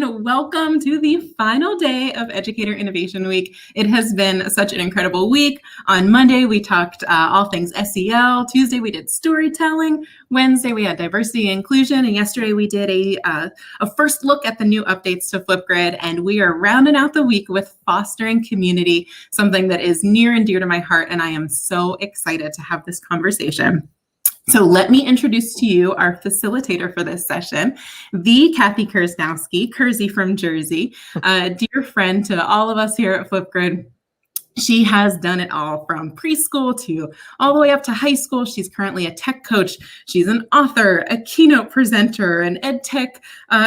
everyone. Welcome to the final day of Educator Innovation Week. It has been such an incredible week. On Monday, we talked all things SEL. Tuesday, we did storytelling. Wednesday, we had diversity and inclusion. And yesterday, we did a first look at the new updates to Flipgrid. And we are rounding out the week with fostering community, something that is near and dear to my heart. And I am so excited to have this conversation. So let me introduce to you our facilitator for this session, the Kathy Kursnowski, Kurzy from Jersey, a dear friend to all of us here at Flipgrid. She has done it all from preschool to all the way up to high school. She's currently a tech coach. She's an author, a keynote presenter, an ed tech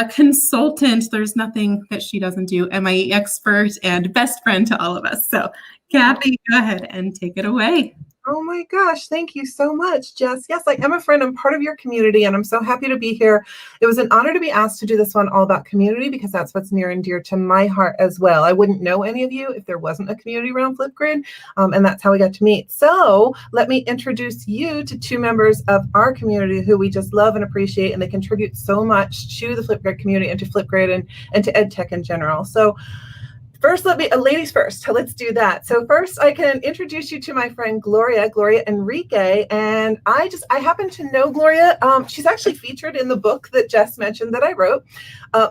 consultant. There's nothing that she doesn't do, MIE expert, and best friend to all of us. So Kathy, go ahead and take it away. Oh my gosh, thank you so much, Jess. Yes, I am a friend. I'm part of your community, and I'm so happy to be here. It was an honor to be asked to do this one all about community because that's what's near and dear to my heart as well. I wouldn't know any of you if there wasn't a community around Flipgrid, and that's how we got to meet. So let me introduce you to two members of our community who we just love and appreciate, and they contribute so much to the Flipgrid community and to Flipgrid and to ed tech in general. So first, ladies first, let's do that. So first I can introduce you to my friend Gloria Enrique. And I happen to know Gloria. She's actually featured in the book that Jess mentioned that I wrote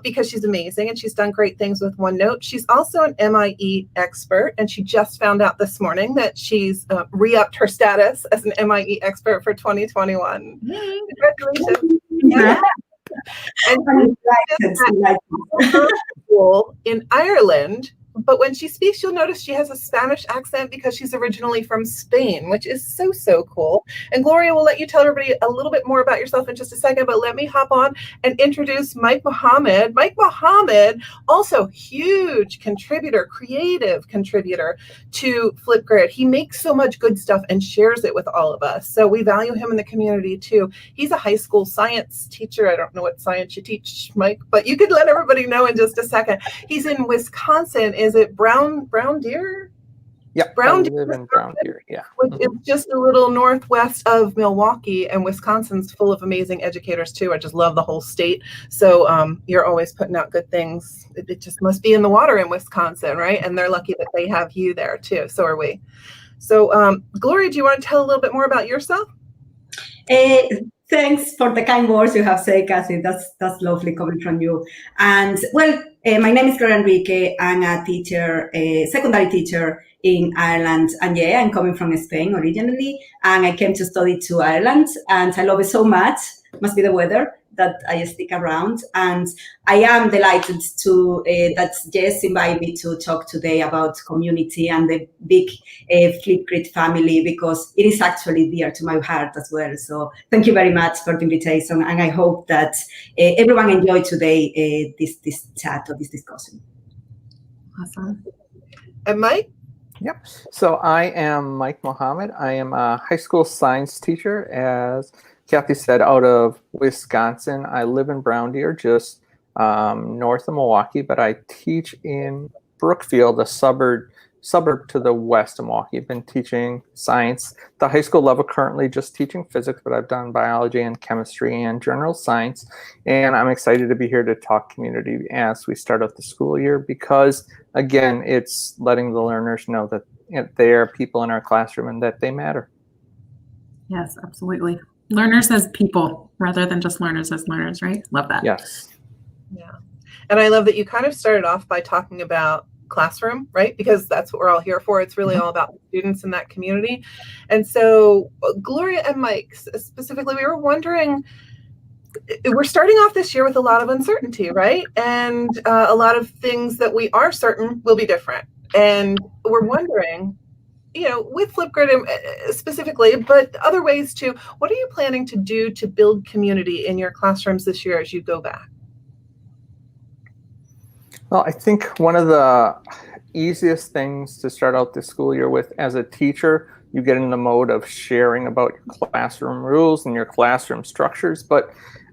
because she's amazing and she's done great things with OneNote. She's also an MIE expert, and she just found out this morning that she's re-upped her status as an MIE expert for 2021. Congratulations. Yeah. And school in Ireland, but when she speaks, you'll notice she has a Spanish accent because she's originally from Spain, which is so cool. And Gloria will let you tell everybody a little bit more about yourself in just a second, but let me hop on and introduce Mike Mohammed. Mike Mohammed, also huge contributor, creative contributor to Flipgrid. He makes so much good stuff and shares it with all of us. So we value him in the community too. He's a high school science teacher. I don't know what science you teach, Mike, but you could let everybody know in just a second. He's in Wisconsin. Is it Brown Deer? Yep, I live in Brown Deer, yeah. Which is just a little northwest of Milwaukee, and Wisconsin's full of amazing educators too. I just love the whole state. So you're always putting out good things. It just must be in the water in Wisconsin, right? And they're lucky that they have you there too. So are we. So Gloria, do you want to tell a little bit more about yourself? Thanks for the kind words you have said, Kathy. That's lovely coming from you. And well, my name is Gloria Enrique. I'm a teacher, a secondary teacher in Ireland. And yeah, I'm coming from Spain originally. And I came to study to Ireland. And I love it so much. Must be the weather that I stick around. And I am delighted to that Jess invited me to talk today about community and the big Flipgrid family, because it is actually dear to my heart as well. So thank you very much for the invitation. And I hope that everyone enjoyed today this chat or this discussion. Awesome. And Mike? Yep. So I am Mike Mohammed. I am a high school science teacher, as Kathy said, out of Wisconsin. I live in Brown Deer, just north of Milwaukee, but I teach in Brookfield, a suburb to the west of Milwaukee. I've been teaching science, the high school level, currently just teaching physics, but I've done biology and chemistry and general science. And I'm excited to be here to talk community as we start out the school year, because again, it's letting the learners know that they are people in our classroom and that they matter. Yes, absolutely. Learners as people rather than just learners as learners, right? Love that. Yes. Yeah. And I love that you kind of started off by talking about classroom, right? Because that's what we're all here for. It's really all about the students in that community. And so Gloria and Mike, specifically, we were wondering, we're starting off this year with a lot of uncertainty, right? And a lot of things that we are certain will be different. And we're wondering, with Flipgrid specifically, but other ways too, what are you planning to do to build community in your classrooms this year as you go back? Well, I think one of the easiest things to start out the school year with as a teacher, you get in the mode of sharing about your classroom rules and your classroom structures. But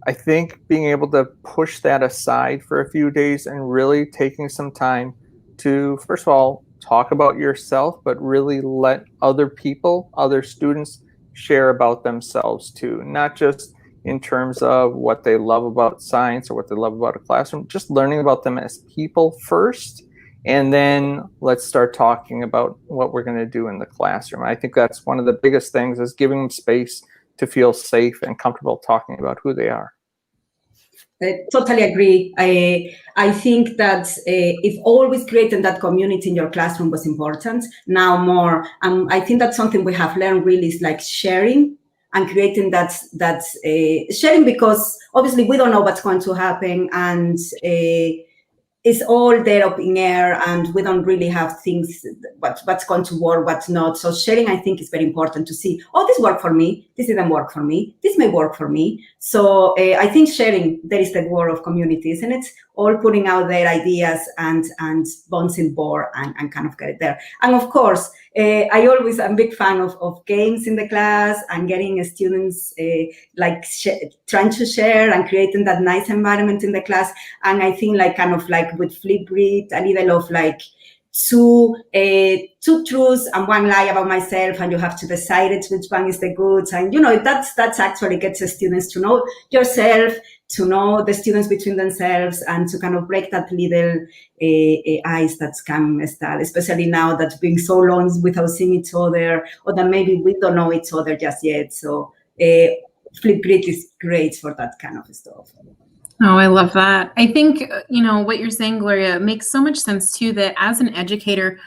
I think being able to push that aside for a few days and really taking some time to, first of all, talk about yourself, but really let other people, other students share about themselves too. Not just, in terms of what they love about science or what they love about a classroom, just learning about them as people first. And then let's start talking about what we're going to do in the classroom. I think that's one of the biggest things, is giving them space to feel safe and comfortable talking about who they are. I totally agree. I think that if always creating that community in your classroom was important, now more. I think that's something we have learned really is like sharing and creating that sharing, because obviously we don't know what's going to happen, and it's all there up in air, and we don't really have things, what's going to work, what's not. So sharing, I think, is very important to see, oh, this worked for me, this didn't work for me, this may work for me. So I think sharing, there is the word of communities, and it's all putting out their ideas and bouncing board and kind of get it there. And of course, I'm a big fan of games in the class and getting students trying to share and creating that nice environment in the class. And I think kind of with flipgrid, a little of two truths and one lie about myself, and you have to decide which one is the goods. And that's actually gets the students to know yourself, to know the students between themselves, and to kind of break that little ice that's come start, especially now that's been so long without seeing each other, or that maybe we don't know each other just yet. So flipgrid is great for that kind of stuff. Oh, I love that. I think, what you're saying, Gloria, makes so much sense too, that as an educator,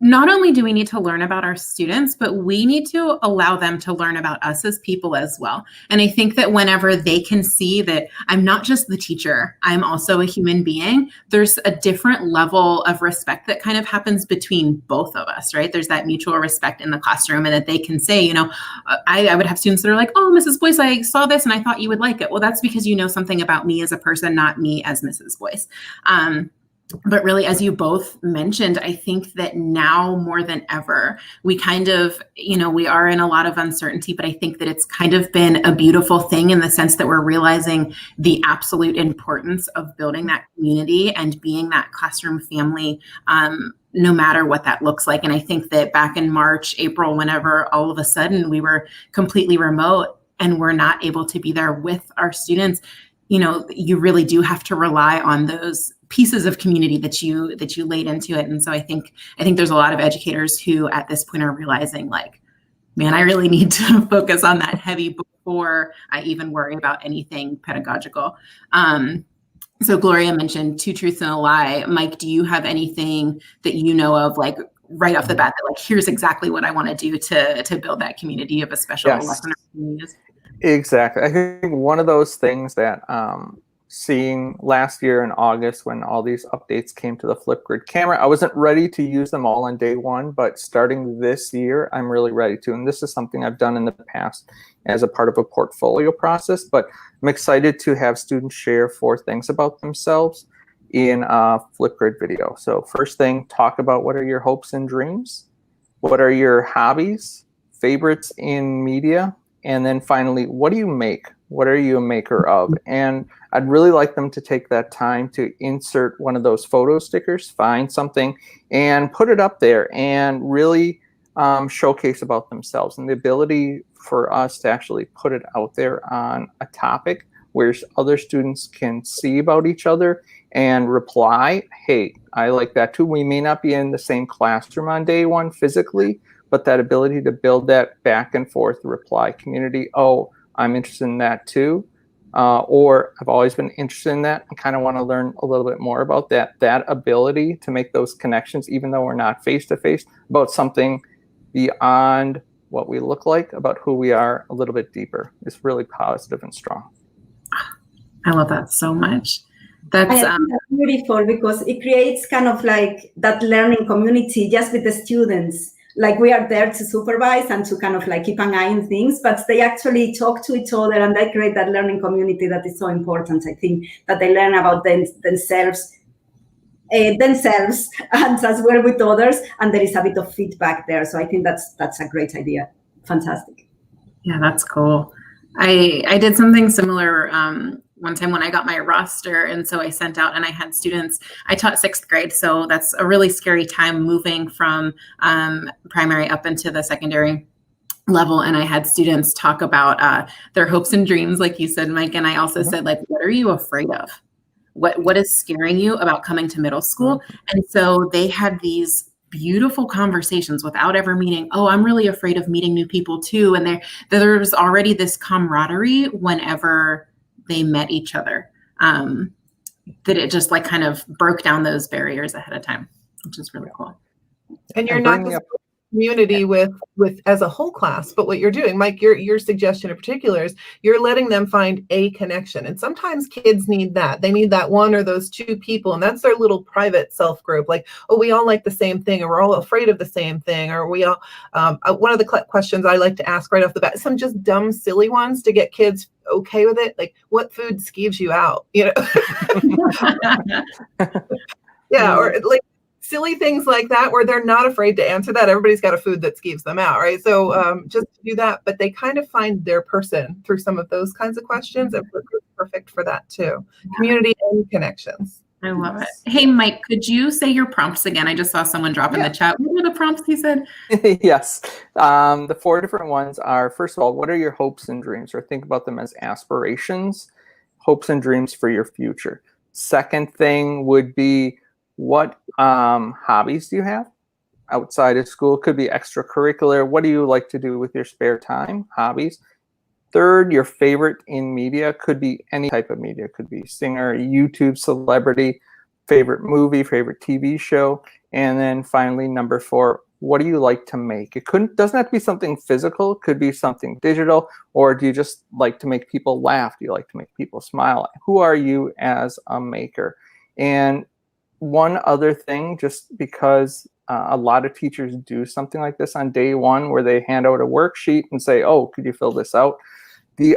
not only do we need to learn about our students, but we need to allow them to learn about us as people as well. And I think that whenever they can see that I'm not just the teacher, I'm also a human being, there's a different level of respect that kind of happens between both of us, right? There's that mutual respect in the classroom, and that they can say, I would have students that are like, oh, Mrs. Boyce, I saw this and I thought you would like it. Well, that's because you know something about me as a person, not me as Mrs. Boyce. But really, as you both mentioned, I think that now more than ever, we kind of, we are in a lot of uncertainty, but I think that it's kind of been a beautiful thing in the sense that we're realizing the absolute importance of building that community and being that classroom family, no matter what that looks like. And I think that back in March, April, whenever all of a sudden we were completely remote and we're not able to be there with our students, you really do have to rely on those pieces of community that you laid into it. And so I think there's a lot of educators who at this point are realizing man, I really need to focus on that heavy before I even worry about anything pedagogical. So Gloria mentioned 2 truths and a lie. Mike, do you have anything that you know of right off the bat that here's exactly what I want to do to build that community of a special lesson? Exactly. I think one of those things that seeing last year in August when all these updates came to the flipgrid camera, I wasn't ready to use them all on day one, but starting this year, I'm really ready to. And this is something I've done in the past as a part of a portfolio process, but I'm excited to have students share 4 things about themselves in a flipgrid video. So first thing, talk about what are your hopes and dreams? What are your hobbies, favorites in media? And then finally, what do you make? What are you a maker of? And I'd really like them to take that time to insert one of those photo stickers, find something, and put it up there and really showcase about themselves. And the ability for us to actually put it out there on a topic where other students can see about each other and reply, hey, I like that too. We may not be in the same classroom on day one physically, but that ability to build that back and forth reply community, oh, I'm interested in that too. Or I've always been interested in that and kind of want to learn a little bit more about that. That ability to make those connections, even though we're not face-to-face, about something beyond what we look like, about who we are a little bit deeper, is really positive and strong. I love that so much. That's beautiful, because it creates kind of that learning community just with the students. We are there to supervise and to kind of keep an eye on things, but they actually talk to each other and they create that learning community that is so important. I think that they learn about themselves and as well with others, and there is a bit of feedback there. So I think that's a great idea. Fantastic. Yeah, that's cool. I did something similar one time when I got my roster, and so I sent out and I had students. I taught 6th grade, so that's a really scary time moving from primary up into the secondary. level, and I had students talk about their hopes and dreams, like you said, Mike, and I also said, like, what are you afraid of? What is scaring you about coming to middle school? And so they had these beautiful conversations without ever meeting, oh, I'm really afraid of meeting new people too. And there's already this camaraderie whenever they met each other, that it just like kind of broke down those barriers ahead of time, which is really cool. And you're not just community with as a whole class, but what you're doing, Mike, your suggestion in particular is you're letting them find a connection. And sometimes kids need that. They need that one or those two people, and that's their little private self group. Like, oh, we all like the same thing, or we're all afraid of the same thing, or we all. One of the questions I like to ask right off the bat, some just dumb, silly ones to get kids okay with it, like, what food skeeves you out? You know. Yeah, or like silly things like that where they're not afraid to answer that. Everybody's got a food that skeeves them out, right? So just do that, but they kind of find their person through some of those kinds of questions, and it's perfect for that too. Community and connections. I love it. Hey, Mike, could you say your prompts again? I just saw someone drop in the chat. What were the prompts you said? Yes. The 4 different ones are, first of all, what are your hopes and dreams? Or think about them as aspirations, hopes and dreams for your future. Second thing would be, what hobbies do you have outside of school? Could be extracurricular. What do you like to do with your spare time? Hobbies. Third, your favorite in media. Could be any type of media. Could be singer, YouTube, celebrity, favorite movie, favorite TV show. And then finally, number 4, what do you like to make? It doesn't have to be something physical. It could be something digital. Or do you just like to make people laugh? Do you like to make people smile? Who are you as a maker? And one other thing, just because a lot of teachers do something like this on day one, where they hand out a worksheet and say, oh, could you fill this out? The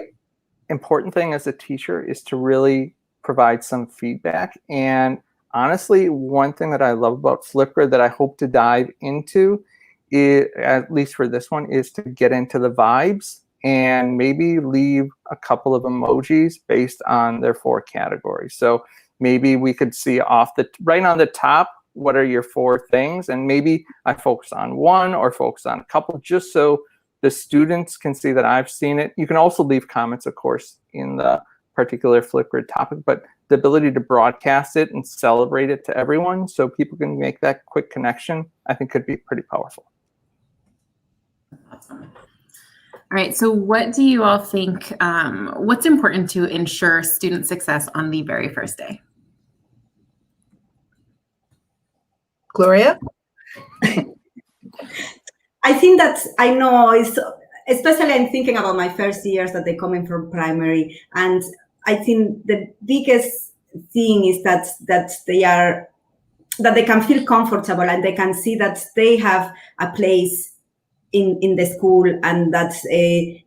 important thing as a teacher is to really provide some feedback. And honestly, one thing that I love about Flipgrid that I hope to dive into, at least for this one, is to get into the vibes and maybe leave a couple of emojis based on their 4 categories. So maybe we could see right on the top, what are your 4 things? And maybe I focus on one or focus on a couple, just so the students can see that I've seen it. You can also leave comments, of course, in the particular Flipgrid topic, but the ability to broadcast it and celebrate it to everyone so people can make that quick connection, I think could be pretty powerful. Awesome. All right, so what do you all think, what's important to ensure student success on the very first day? Gloria? I think that I know, especially I'm thinking about my first years that they come in from primary, and I think the biggest thing is that they can feel comfortable and they can see that they have a place in the school, and that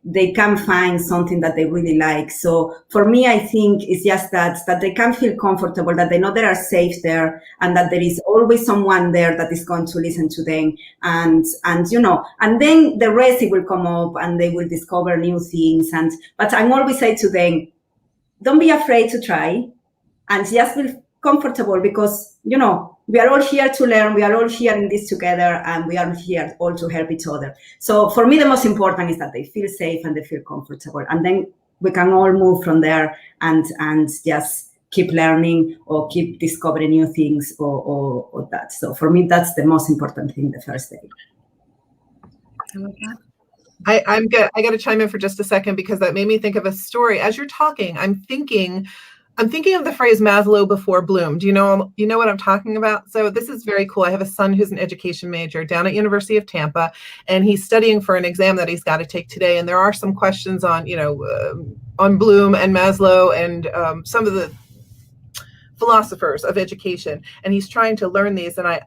they can find something that they really like. So for me, I think it's just that they can feel comfortable, that they know they are safe there, and that there is always someone there that is going to listen to them. And then the rest, it will come up and they will discover new things. But I'm always say to them, don't be afraid to try, and just feel comfortable, because, we are all here to learn. We are all here in this together, and we are here all to help each other. So for me, the most important is that they feel safe and they feel comfortable, and then we can all move from there and just keep learning or keep discovering new things or that. So for me, that's the most important thing the first day. I'm good. I got to chime in for just a second, because that made me think of a story. As you're talking, I'm thinking of the phrase Maslow before Bloom. Do you know what I'm talking about? So this is very cool. I have a son who's an education major down at University of Tampa, and he's studying for an exam that he's got to take today. And there are some questions on Bloom and Maslow and some of the philosophers of education. And he's trying to learn these. And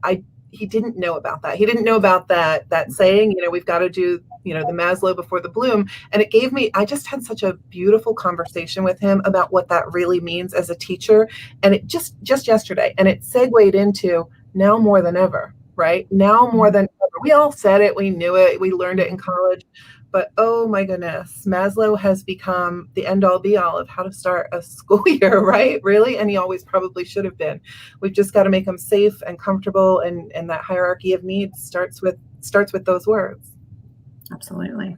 he didn't know about that. He didn't know about that saying, we've got to do, the Maslow before the Bloom. And it gave me, I just had such a beautiful conversation with him about what that really means as a teacher. And it just yesterday, and it segued into now more than ever, right? Now more than ever. We all said it, we knew it, we learned it in college, but oh my goodness, Maslow has become the end all be all of how to start a school year, right? Really? And he always probably should have been. We've just got to make them safe and comfortable, and that hierarchy of needs starts with those words. Absolutely.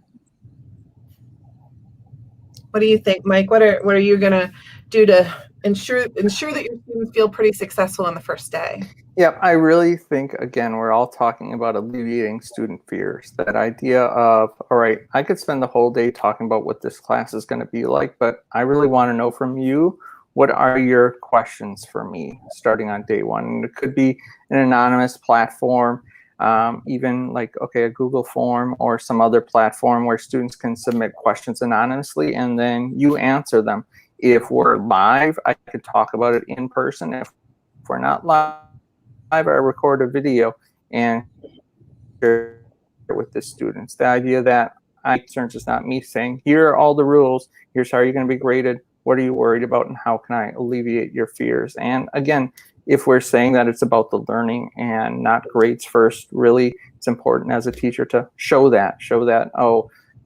What do you think, Mike? What are you going to do to ensure that your students feel pretty successful on the first day? Yeah, I really think, again, we're all talking about alleviating student fears. That idea of, all right, I could spend the whole day talking about what this class is going to be like, but I really want to know from you, what are your questions for me starting on day one? And it could be an anonymous platform, even like, okay, a Google form or some other platform where students can submit questions anonymously and then you answer them. If we're live, I could talk about it in person. If we're not live, I record a video and share it with the students. The idea that concerns is not me saying, here are all the rules, here's how you're going to be graded, what are you worried about, and how can I alleviate your fears? And again, if we're saying that it's about the learning and not grades first, really it's important as a teacher to show that,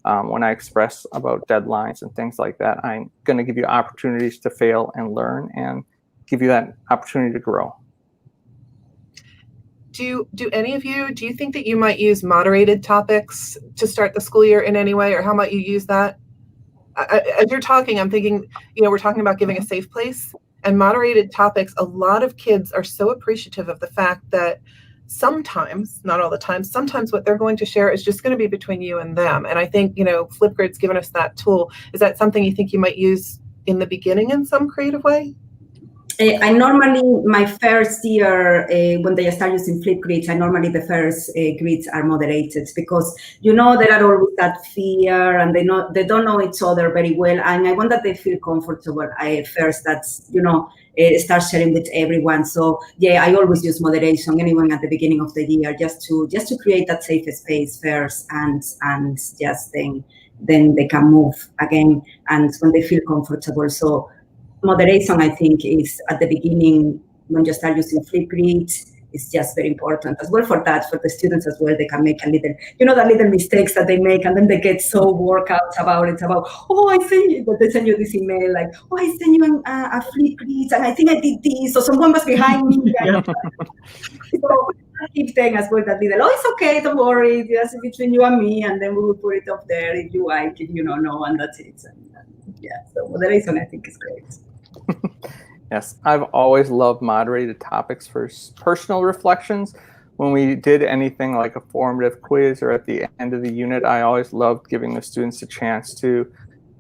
when I express about deadlines and things like that, I'm going to give you opportunities to fail and learn and give you that opportunity to grow. Do any of you, do you think that you might use moderated topics to start the school year in any way, or how might you use that? As you're talking, I'm thinking, we're talking about giving a safe place, and moderated topics, a lot of kids are so appreciative of the fact that sometimes, not all the time, sometimes what they're going to share is just going to be between you and them. And I think, Flipgrid's given us that tool. Is that something you think you might use in the beginning in some creative way? I normally, my first year, when they start using Flipgrid, normally the first grids are moderated because, there are always that fear and they don't know each other very well. And I want that they feel comfortable first, that's, start sharing with everyone. So yeah, I always use moderation, anyone at the beginning of the year, just to create that safe space first and just then they can move again and when they feel comfortable. So moderation, I think, is at the beginning when you start using Flipgrid. It's just very important as well for the students as well. They can make a little, the little mistakes that they make, and then they get so worked out about it. They send you this email like, I sent you a Flipgrid, and I think I did this, or someone was behind me. So I keep saying as well that little, it's okay, don't worry, just between you and me, and then we will put it up there if you like, if you don't know, and that's it. So moderation, I think, is great. Yes, I've always loved moderated topics for personal reflections. When we did anything like a formative quiz or at the end of the unit, I always loved giving the students a chance to,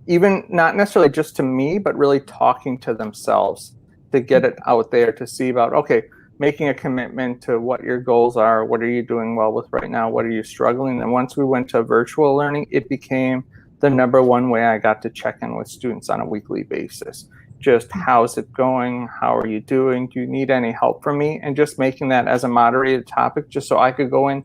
even not necessarily just to me, but really talking to themselves to get it out there to see about, okay, making a commitment to what your goals are, what are you doing well with right now, what are you struggling? And once we went to virtual learning, it became the #1 way I got to check in with students on a weekly basis. Just how's it going? How are you doing? Do you need any help from me? And just making that as a moderated topic, just so I could go in,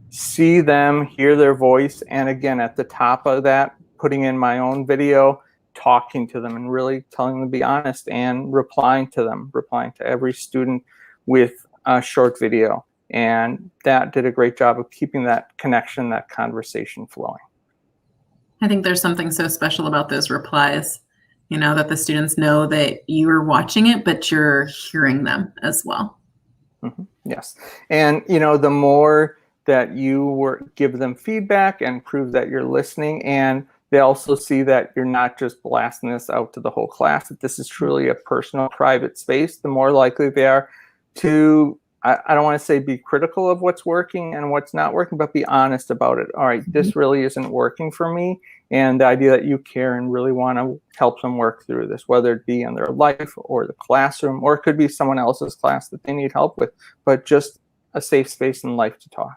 see them, hear their voice. And again, at the top of that, putting in my own video, talking to them and really telling them to be honest and replying to every student with a short video. And that did a great job of keeping that connection, that conversation flowing. I think there's something so special about those replies, that the students know that you are watching it, but you're hearing them as well. Mm-hmm. Yes. And, the more that you give them feedback and prove that you're listening, and they also see that you're not just blasting this out to the whole class, that this is truly a personal, private space, the more likely they are to, I don't want to say be critical of what's working and what's not working, but be honest about it. All right, this really isn't working for me. And the idea that you care and really want to help them work through this, whether it be in their life or the classroom, or it could be someone else's class that they need help with, but just a safe space in life to talk.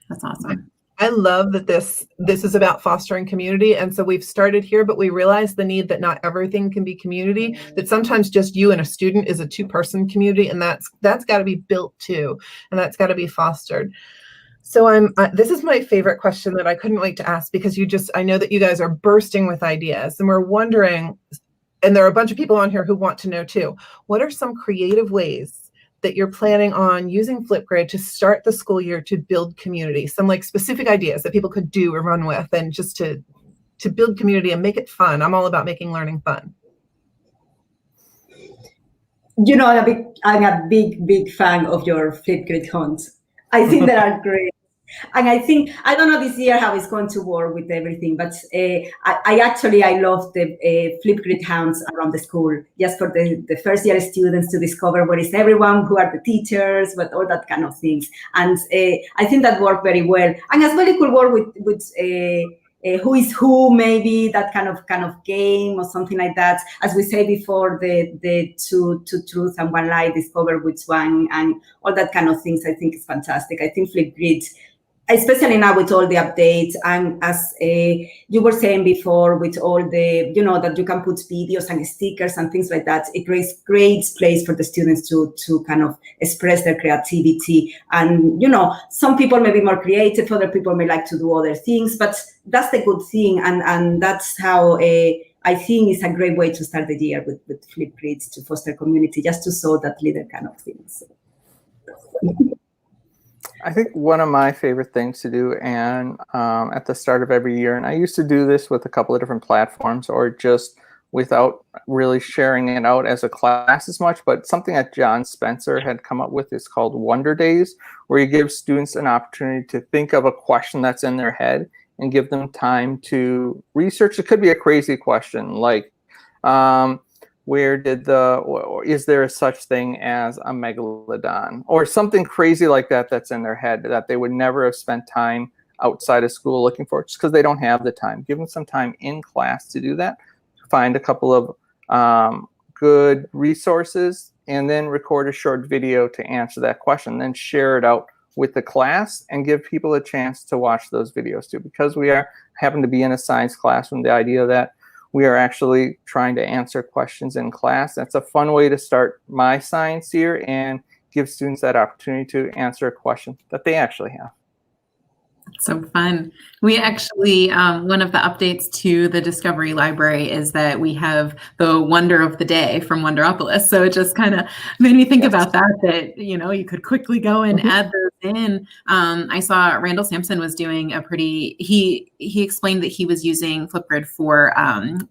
That's awesome. I love that this is about fostering community. And so we've started here, but we realize the need that not everything can be community, that sometimes just you and a student is a 2-person community, and that's got to be built too, and that's got to be fostered. So this is my favorite question that I couldn't wait to ask, because I know that you guys are bursting with ideas, and we're wondering, and there are a bunch of people on here who want to know too, what are some creative ways that you're planning on using Flipgrid to start the school year to build community? Some specific ideas that people could do or run with, and just to build community and make it fun. I'm all about making learning fun. I'm a big fan of your Flipgrid hunts. I think they are great. And I think, I don't know this year how it's going to work with everything, but I love the flipgrid hounds around the school, just for the first year students to discover where is everyone, who are the teachers, but all that kind of things. And I think that worked very well. And as well, it could work with who is who, maybe that kind of game or something like that. As we say before, the two truths and one lie, discover which one, and all that kind of things. I think is fantastic. I think flipgrid, especially now with all the updates, and as you were saying before, with all the, that you can put videos and stickers and things like that, it creates great place for the students to kind of express their creativity. And, some people may be more creative, other people may like to do other things, but that's the good thing. And that's how I think it's a great way to start the year with Flipgrid, to foster community, just to show that little kind of things. I think one of my favorite things to do, and at the start of every year, and I used to do this with a couple of different platforms, or just without really sharing it out as a class as much, but something that John Spencer had come up with is called Wonder Days, where you give students an opportunity to think of a question that's in their head and give them time to research. It could be a crazy question like, is there a such thing as a megalodon, or something crazy like that that's in their head that they would never have spent time outside of school looking for, just because they don't have the time. Give them some time in class to do that. Find a couple of good resources, and then record a short video to answer that question. Then share it out with the class and give people a chance to watch those videos too. Because we happen to be in a science classroom, the idea that we are actually trying to answer questions in class, that's a fun way to start my science year and give students that opportunity to answer a question that they actually have. So fun. We actually, one of the updates to the Discovery Library is that we have the Wonder of the Day from Wonderopolis. So it just kind of made me think about that, you could quickly go and add those in. I saw Randall Sampson was doing he explained that he was using Flipgrid for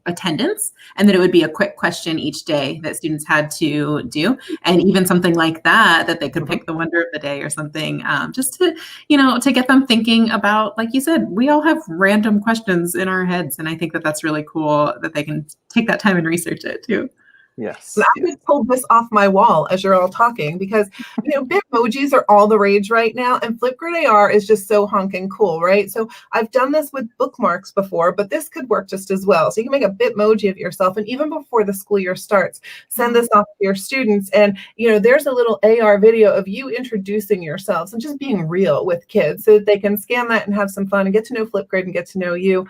attendance, and that it would be a quick question each day that students had to do. And even something like that they could pick the Wonder of the Day or something, just to, to get them thinking about, like you said, we all have random questions in our heads. And I think that that's really cool that they can take that time and research it too. Yes. And I just pulled this off my wall as you're all talking, because Bitmojis are all the rage right now, and Flipgrid AR is just so honking cool, right? So I've done this with bookmarks before, but this could work just as well. So you can make a Bitmoji of yourself, and even before the school year starts, send this off to your students. And there's a little AR video of you introducing yourselves and just being real with kids, so that they can scan that and have some fun and get to know Flipgrid and get to know you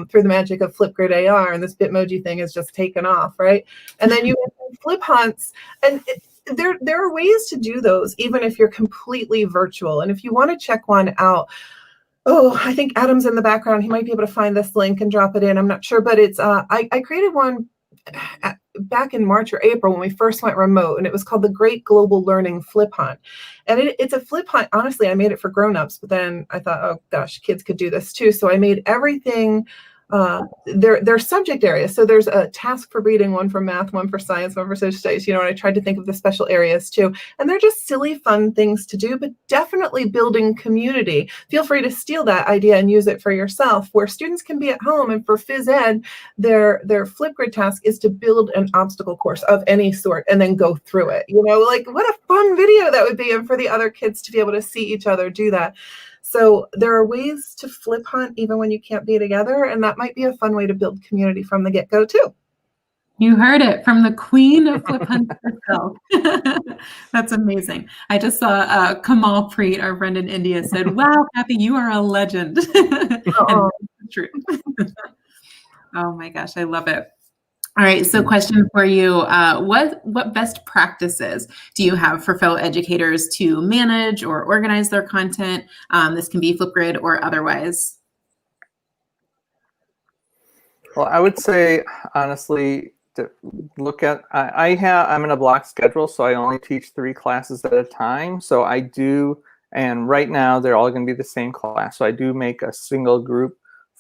through the magic of Flipgrid AR. And this Bitmoji thing is just taken off, right? And then you flip hunts, and there are ways to do those even if you're completely virtual. And if you want to check one out, I think Adam's in the background, he might be able to find this link and drop it in, I'm not sure, but it's I created one back in March or April when we first went remote, and it was called the Great Global Learning Flip Hunt. And it's a flip hunt. Honestly, I made it for grown-ups, but then I thought, oh gosh, kids could do this too. So I made everything their subject areas. So there's a task for reading, one for math, one for science, one for social studies, and I tried to think of the special areas too. And they're just silly, fun things to do, but definitely building community. Feel free to steal that idea and use it for yourself, where students can be at home. And for phys ed, their Flipgrid task is to build an obstacle course of any sort and then go through it. Like what a fun video that would be, and for the other kids to be able to see each other do that. So there are ways to flip hunt even when you can't be together, and that might be a fun way to build community from the get-go too. You heard it from the queen of flip hunts herself. That's amazing. I just saw Kamal Preet, our friend in India, said, "Wow, Kathy, you are a legend." And that's true. Oh my gosh, I love it. All right, so question for you. What best practices do you have for fellow educators to manage or organize their content? This can be Flipgrid or otherwise. Well, I would say, honestly, to look at, I'm in a block schedule, so I only teach 3 classes at a time. So I do, and right now they're all going to be the same class. So I do make a single group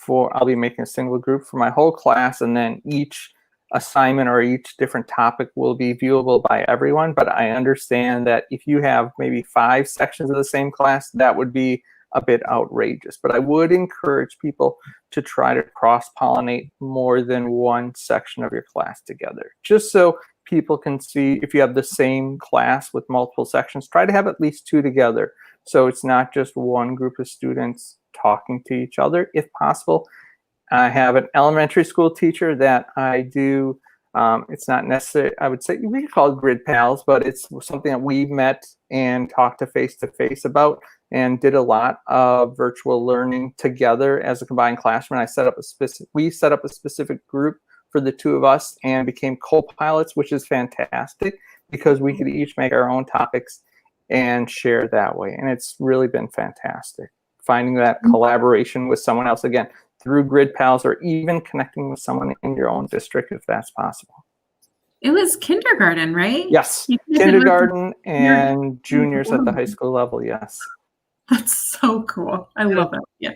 I'll be making a single group for my whole class, and then each assignment or each different topic will be viewable by everyone. But I understand that if you have maybe 5 sections of the same class, that would be a bit outrageous. But I would encourage people to try to cross-pollinate more than one section of your class together, just so people can see. If you have the same class with multiple sections, try to have at least 2 together, so it's not just one group of students talking to each other, if possible. I have an elementary school teacher that I do, it's not necessary, I would say we could call it grid pals, but it's something that we met and talked to face about, and did a lot of virtual learning together as a combined classroom. We set up a specific group for the 2 of us and became co-pilots, which is fantastic because we could each make our own topics and share that way. And it's really been fantastic finding that collaboration with someone else, again, through grid pals, or even connecting with someone in your own district if that's possible. It was kindergarten, right? Yes, kindergarten and juniors at the high school level, yes. That's so cool. I love it. Yeah.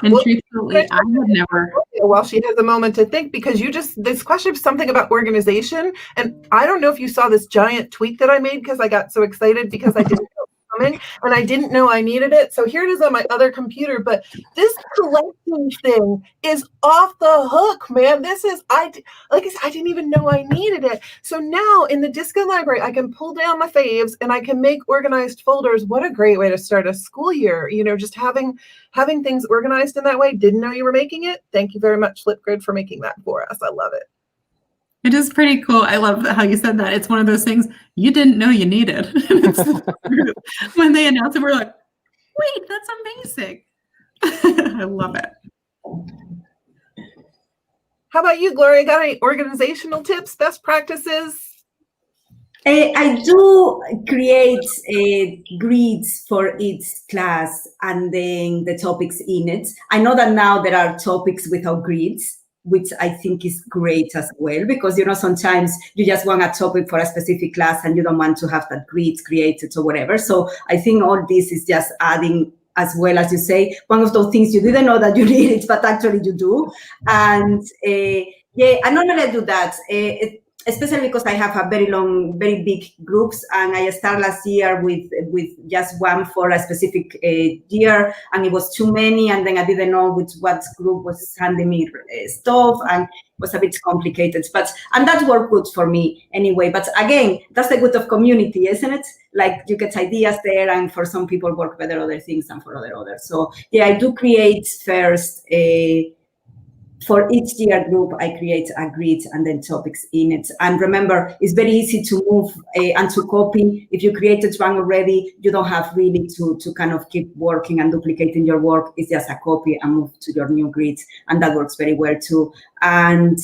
And truthfully, I would never. While she has a moment to think, because this question is something about organization, and I don't know if you saw this giant tweet that I made because I got so excited because I didn't know it was coming and I didn't know I needed it. So here it is on my other computer, but this collection thing is off the hook, man. This is, I didn't even know I needed it. So now in the Disco library, I can pull down my faves and I can make organized folders. What a great way to start a school year. Just having things organized in that way. Didn't know you were making it. Thank you very much, Flipgrid, for making that for us. I love it. It is pretty cool. I love how you said that. It's one of those things you didn't know you needed. When they announced it, we're like, wait, that's amazing. I love it. How about you, Gloria? Got any organizational tips, best practices? I do create grids for each class and then the topics in it. I know that now there are topics without grids, which I think is great as well, because, sometimes you just want a topic for a specific class and you don't want to have that grids created or whatever. So I think all this is just adding, as well, as you say, one of those things you didn't know that you needed, but actually you do. And I normally do that. Especially because I have a very big groups, and I started last year with just one for a specific year, and it was too many, and then I didn't know what group was handing me stuff, and it was a bit complicated. And that worked good for me anyway. But again, that's the good of community, isn't it? Like you get ideas there, and for some people work better other things than for others. So yeah, I do create first for each year group, I create a grid and then topics in it. And remember, it's very easy to move and to copy. If you created one already, you don't have really to kind of keep working and duplicating your work. It's just a copy and move to your new grid. And that works very well too. And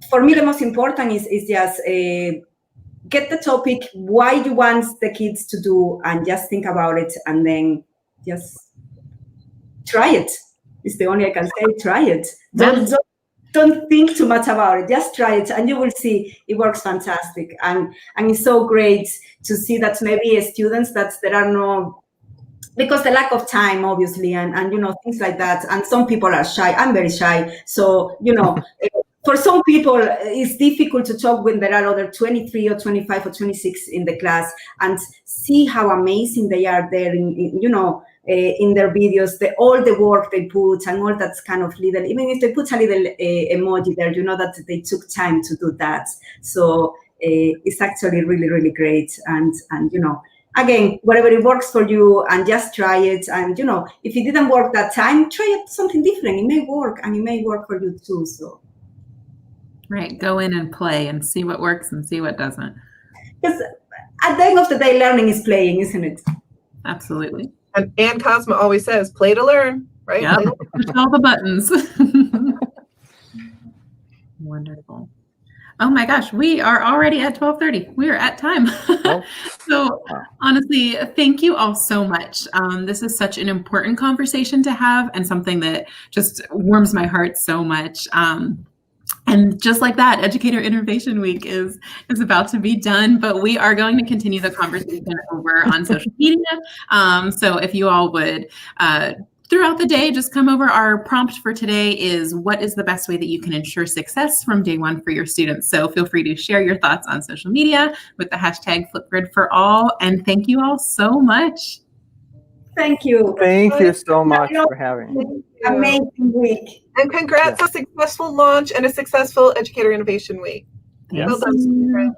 for me, the most important is just get the topic, why you want the kids to do, and just think about it, and then just try it. It's the only I can say. Try it. Don't think too much about it. Just try it, and you will see it works fantastic. And it's so great to see that maybe students that there are no, because the lack of time, obviously, and things like that. And some people are shy. I'm very shy, so for some people it's difficult to talk when there are other 23 or 25 or 26 in the class, and see how amazing they are there in their videos, all the work they put, and all that's kind of little, even if they put a little emoji there, that they took time to do that. So it's actually really, really great. And again, whatever it works for you, and just try it. And if it didn't work that time, try it something different. It may work, and it may work for you too. So right, go in and play and see what works and see what doesn't. Because at the end of the day, learning is playing, isn't it? Absolutely. And Cosmo always says, play to learn, right? Yeah, push all the buttons. Wonderful. Oh my gosh, we are already at 12:30. We are at time. So honestly, thank you all so much. This is such an important conversation to have, and something that just warms my heart so much. And just like that, Educator Innovation Week is about to be done, but we are going to continue the conversation over on social media. So if you all would throughout the day, just come over. Our prompt for today is, what is the best way that you can ensure success from day one for your students? So feel free to share your thoughts on social media with the hashtag #FlipGridForAll. And thank you all so much. Thank you. Thank you so much for having me. Amazing week. And congrats on a successful launch and a successful Educator Innovation Week. Yes. Well done.